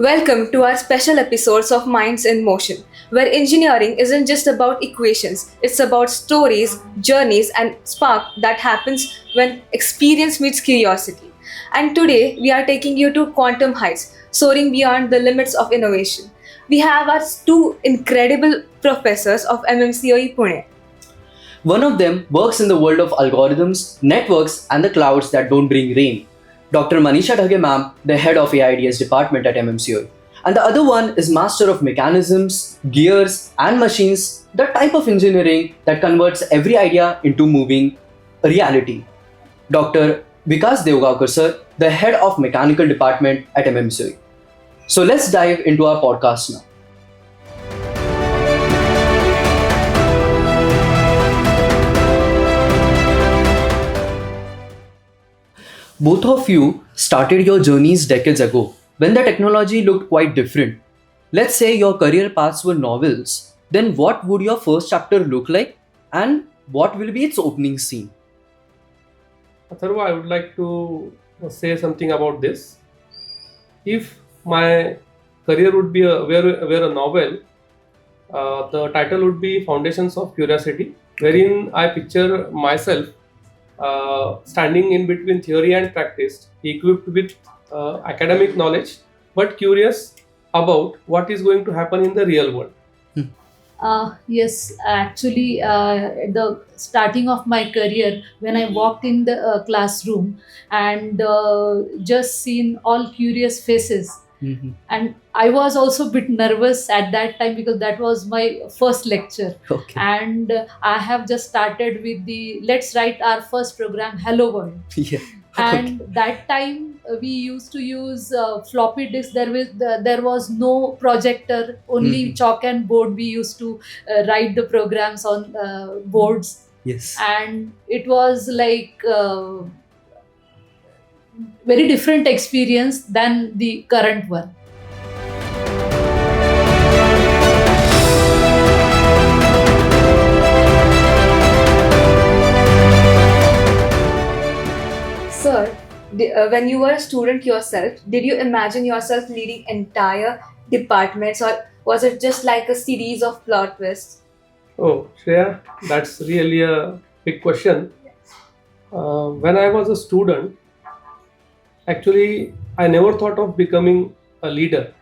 Welcome to our special episodes of Minds in Motion, where engineering isn't just about equations, it's about stories, journeys, and spark that happens when experience meets curiosity. And today, we are taking you to quantum heights, soaring beyond the limits of innovation. We have our two incredible professors of MMCOE Pune. One of them works in the world of algorithms, networks, and the clouds that don't bring rain. Dr. Manisha R ma'am, the head of AIDS department at MMCOE. And the other one is master of mechanisms, gears, and machines, the type of engineering that converts every idea into moving reality. Dr. Vikas Deulgoankar sir, the head of mechanical department at MMCOE. So let's dive into our podcast now. Both of you started your journeys decades ago when the technology looked quite different. Let's say your career paths were novels, then what would your first chapter look like and what will be its opening scene? Atharva, I would like to say something about this. If my career would be were a novel, the title would be Foundations of Curiosity, wherein I picture myself standing in between theory and practice, equipped with academic knowledge, but curious about what is going to happen in the real world. Yes, actually, at the starting of my career, when I walked in the classroom and just seen all curious faces, Mhm. and I was also a bit nervous at that time because that was my first lecture, Okay. and I have just started with the let's write our first program, Hello World. Yeah. And that time we used to use floppy disk. There was no projector, only Mhm. chalk and board. We used to write the programs on boards, Yes. and it was like very different experience than the current one. Sir, when you were a student yourself, did you imagine yourself leading entire departments, or was it just like a series of plot twists? Oh, Shreya, that's really a big question. When I was a student, actually, I never thought of becoming a leader.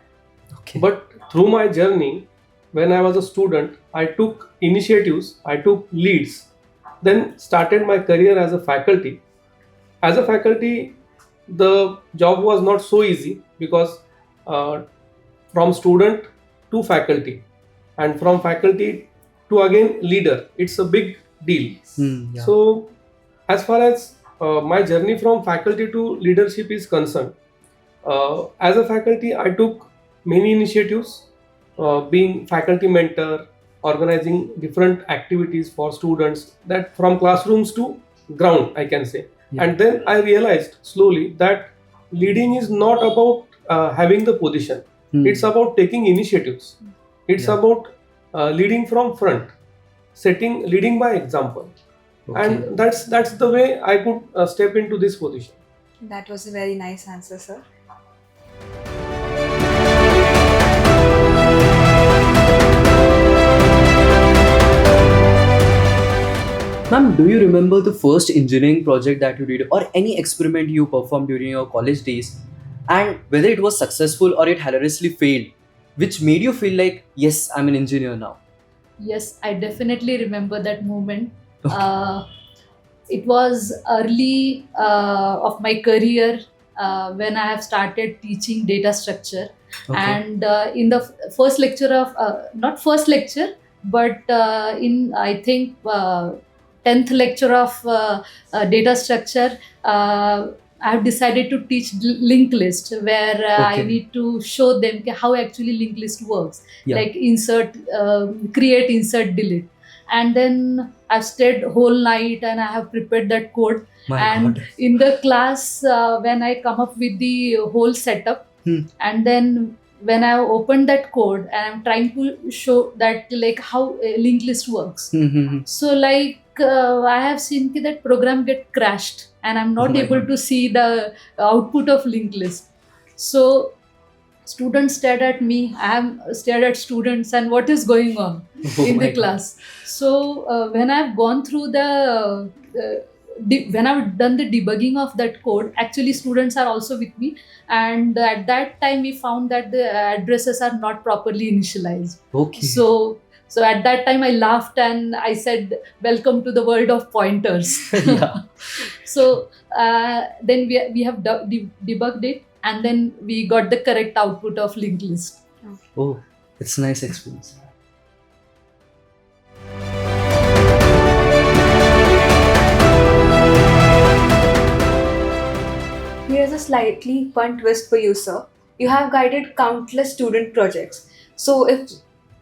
Okay. But through my journey, when I was a student, I took initiatives, I took leads, then started my career as a faculty. As a faculty, the job was not so easy because uh, from student to faculty and from faculty to again leader, it's a big deal. Yeah. So, as far as my journey from faculty to leadership is concerned, as a faculty, I took many initiatives, being faculty mentor, organizing different activities for students, that from classrooms to ground, I can say. Yeah. And then I realized slowly that leading is not about having the position. Hmm. It's about taking initiatives. It's Yeah. about leading from front, leading by example. Okay. And that's the way I could step into this position. That was a very nice answer, sir. Ma'am, do you remember the first engineering project that you did or any experiment you performed during your college days and whether it was successful or it hilariously failed, which made you feel like, yes, I'm an engineer now? Yes, I definitely remember that moment. Okay. It was early of my career when I have started teaching data structure. Okay. And in the first lecture of, not first lecture, but in I think 10th lecture of data structure, I have decided to teach linked list where I Okay. need to show them how actually linked list works, Yeah. like insert, create, insert, delete. And then I've stayed whole night and I have prepared that code. My And God. in the class, when I come up with the whole setup, and then when I opened that code and I'm trying to show that like how a linked list works, so like I have seen that program get crashed and I'm Oh not my able God. to see the output of linked list. So Students stared at me, I am stared at students, and what is going on Oh in my the God. class. So when I've gone through when I've done the debugging of that code, actually students are also with me, and at that time we found that the addresses are not properly initialized. Okay. So at that time I laughed and I said, "Welcome to the world of pointers." Yeah. So then we have debugged it, and then we got the correct output of linked list. Oh, it's a nice experience. Here's a slightly fun twist for you, sir. You have guided countless student projects. So, if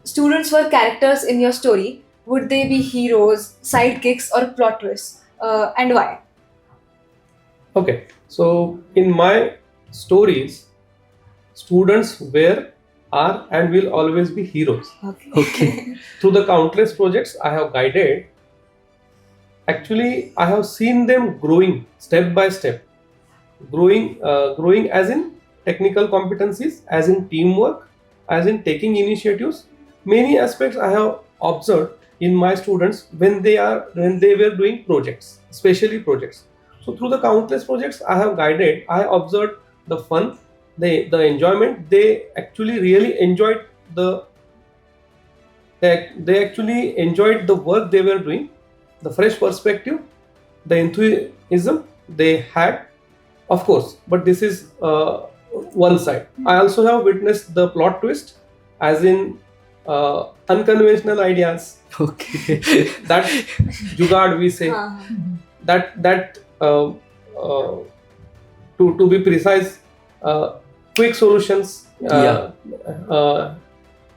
students were characters in your story, would they be heroes, sidekicks, or plot twists? And why? Okay, so in my stories, students were, are, and will always be heroes. Okay. Okay. Through the countless projects I have guided, actually I have seen them growing step by step, growing as in technical competencies, as in teamwork, as in taking initiatives. Many aspects I have observed in my students when they were doing projects, especially projects. So through the countless projects I have guided, I observed the fun, the enjoyment. They actually really enjoyed they actually enjoyed the work they were doing, the fresh perspective, the enthusiasm they had, of course. But this is one side. I also have witnessed the plot twist, as in unconventional ideas, Okay. that jugaad we say, that to be precise, quick solutions,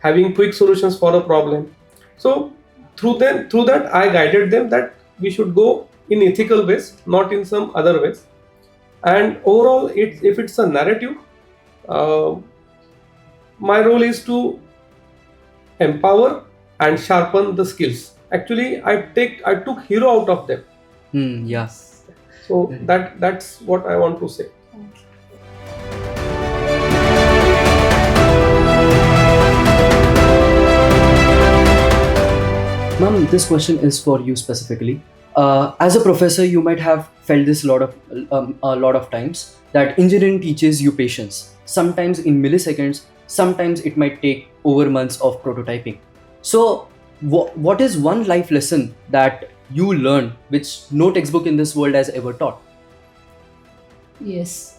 having quick solutions for a problem. So through that I guided them that we should go in ethical ways, not in some other ways. And overall, if it's a narrative, my role is to empower and sharpen the skills. Actually, I took hero out of them. Yeah. So that's what I want to say. Ma'am, this question is for you specifically. As a professor, you might have felt this a lot of times, that engineering teaches you patience. Sometimes in milliseconds, sometimes it might take over months of prototyping. So, what is one life lesson that you learned which no textbook in this world has ever taught? Yes,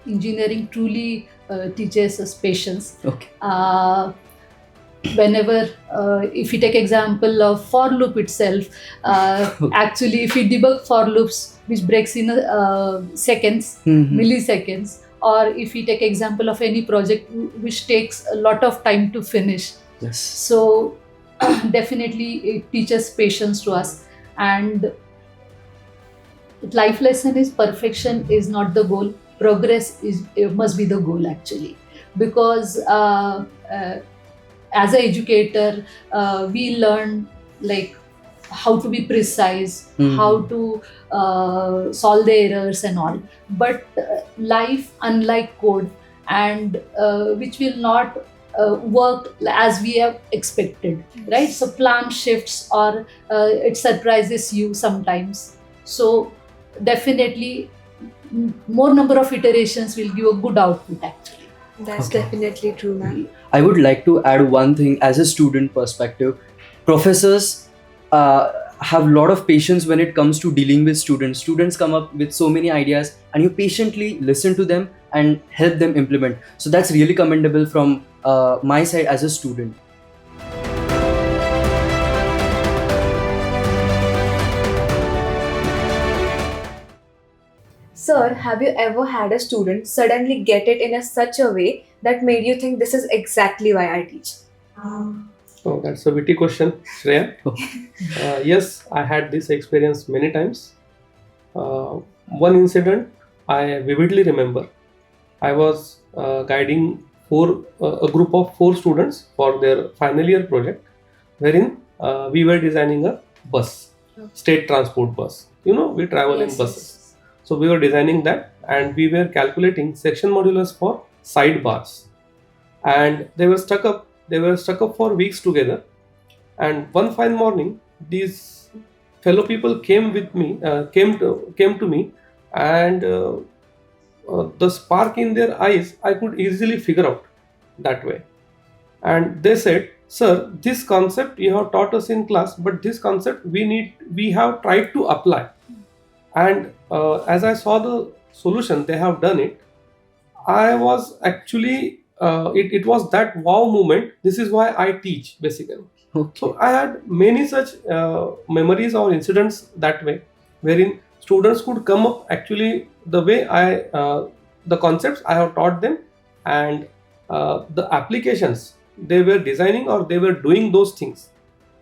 engineering truly teaches us patience. Okay. Whenever if you take example of for loop itself, actually if you debug for loops which breaks in seconds, milliseconds, or if you take example of any project which takes a lot of time to finish, Yes. so definitely it teaches patience to us. And life lesson is perfection is not the goal, progress must be the goal actually, because as an educator, we learn like how to be precise, how to solve the errors and all. But life, unlike code, and which will not work as we have expected, right? So plan shifts or it surprises you sometimes. So definitely more number of iterations will give a good output actually. That's Okay. definitely true, ma'am. I would like to add one thing as a student perspective. Professors have a lot of patience when it comes to dealing with students. Students come up with so many ideas and you patiently listen to them and help them implement. So that's really commendable from my side as a student. Sir, have you ever had a student suddenly get it in such a way that made you think this is exactly why I teach? Oh, that's a witty question, Shreya. Yes, I had this experience many times. One incident I vividly remember. I was guiding a group of 4 students for their final year project, wherein we were designing a bus, state transport bus. We travel in buses. So we were designing that, and we were calculating section modulus for sidebars. and they were stuck up. They were stuck up for weeks together. And one fine morning, these fellow people came with me, came to me, and the spark in their eyes I could easily figure out that way. And they said, "Sir, this concept you have taught us in class, but this concept we have tried to apply." And as I saw the solution, they have done it. I was actually it was that wow moment. This is why I teach basically. Okay. So I had many such memories or incidents that way, wherein students could come up actually the way the concepts I have taught them, and the applications they were designing or they were doing those things.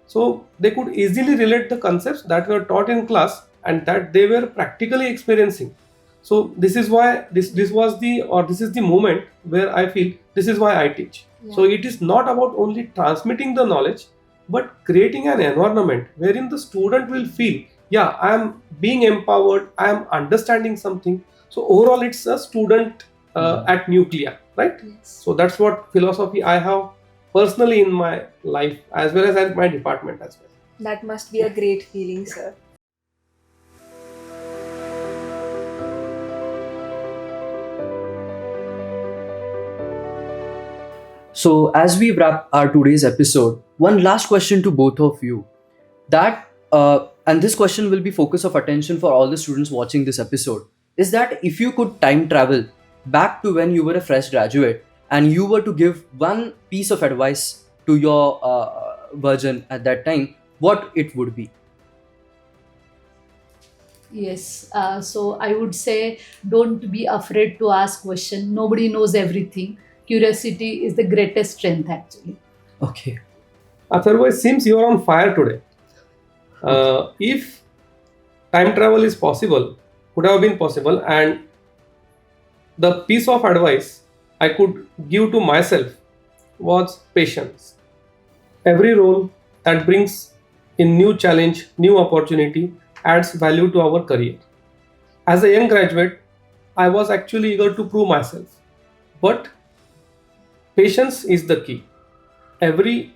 So they could easily relate the concepts that were taught in class and that they were practically experiencing. So this is why this was the or this is the moment where I feel this is why I teach. Yeah. So it is not about only transmitting the knowledge, but creating an environment wherein the student will feel, yeah, I am being empowered, I am understanding something. So overall, it's a student at nuclear, right? Yes. So that's what philosophy I have personally in my life as well as at my department as well. That must be a great feeling, sir. So, as we wrap our today's episode, one last question to both of you. And this question will be focus of attention for all the students watching this episode. Is that if you could time travel back to when you were a fresh graduate and you were to give one piece of advice to your version at that time, what it would be? Yes, so I would say don't be afraid to ask questions. Nobody knows everything. Curiosity is the greatest strength, actually. Okay. Atharva, it seems you are on fire today. If time travel is possible, could have been possible, and the piece of advice I could give to myself was patience. Every role that brings in new challenge, new opportunity adds value to our career. As a young graduate, I was actually eager to prove myself, but patience is the key. Every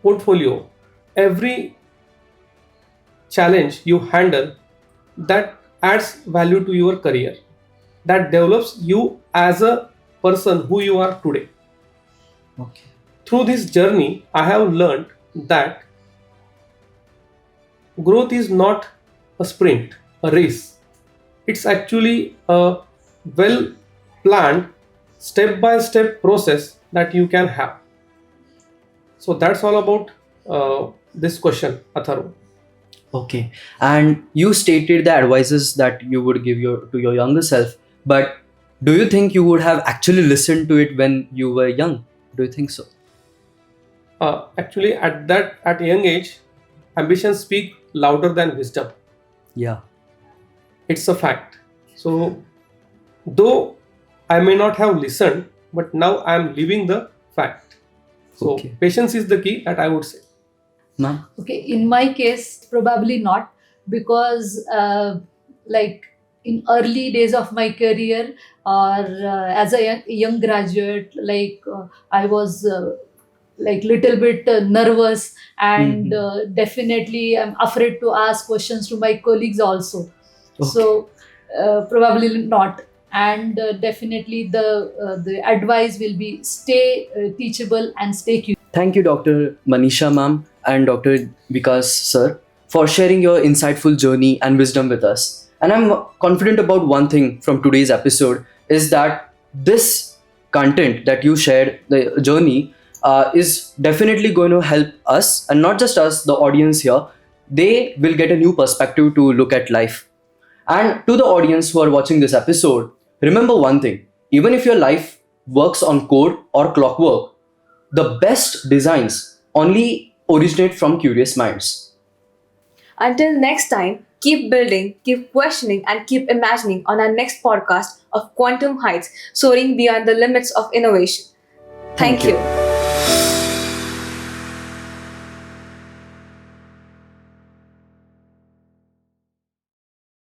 portfolio, every challenge you handle, that adds value to your career, that develops you as a person who you are today. Okay. Through this journey, I have learned that growth is not a sprint, a race. It's actually a well planned, step by step process that you can have. So that's all about this question, Atharva. Okay. And you stated the advices that you would give to your younger self, but do you think you would have actually listened to it when you were young? Do you think so? Actually, at a young age, ambitions speak louder than wisdom. Yeah. It's a fact. So, though I may not have listened, but now I am living the fact. So, Okay. patience is the key that I would say. Ma'am? Okay, in my case, probably not, because like in early days of my career or as a young graduate, I was like little bit nervous, and definitely I'm afraid to ask questions to my colleagues also. Okay. So probably not. And definitely the advice will be stay teachable and stay curious. Thank you, Dr. Manisha ma'am and Dr. Vikas sir, for sharing your insightful journey and wisdom with us. And I'm confident about one thing from today's episode is that this content that you shared, the journey, is definitely going to help us, and not just us, the audience here. They will get a new perspective to look at life. And to the audience who are watching this episode, remember one thing: even if your life works on code or clockwork, the best designs only originate from curious minds. Until next time, keep building, keep questioning, and keep imagining on our next podcast of Quantum Heights, soaring beyond the limits of innovation. Thank you.